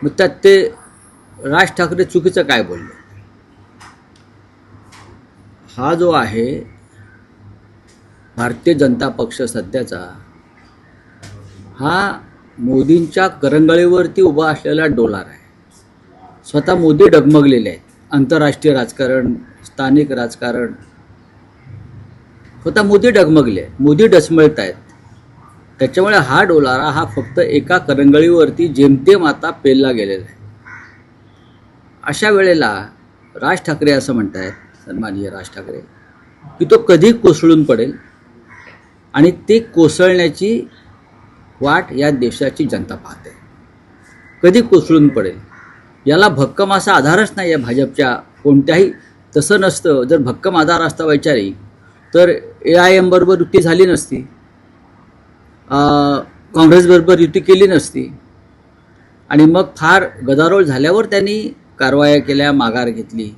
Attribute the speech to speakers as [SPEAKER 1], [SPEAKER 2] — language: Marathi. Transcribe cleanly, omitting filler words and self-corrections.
[SPEAKER 1] मग त्यात ते राज ठाकरे चुकीचं काय बोलले? हा जो आहे भारतीय जनता पक्ष सध्याचा, हा मोदींच्या करंगळीवरती उभा असलेला डोलार आहे. स्वतः मोदी डगमगलेले आहेत. आंतरराष्ट्रीय राजकारण, स्थानिक राजकारण, स्वतः मोदी डगमगले, मोदी डचमळत आहेत. त्याच्यामुळे हा डोलारा हा फक्त एका करंगळीवरती जेमतेम आता पेलला गेलेला आहे. अशा वेळेला राज ठाकरे असं म्हणत आहेत, सन्माननीय राज ठाकरे, की तो कधी कोसळून पडेल आणि ते कोसळण्याची वाट या देशाची जनता पाहते. कधी कोसळून पडेल याला भक्कम असा आधारच नाही आहे भाजपच्या कोणत्याही. तसं नसतं. जर भक्कम आधार असता वैचारिक तर AIM बरोबर युती झाली नसती, काँग्रेसबरोबर युती केली नसती, आणि मग फार गदारोळ झाल्यावर त्यांनी कारवाया केल्या, माघार घेतली.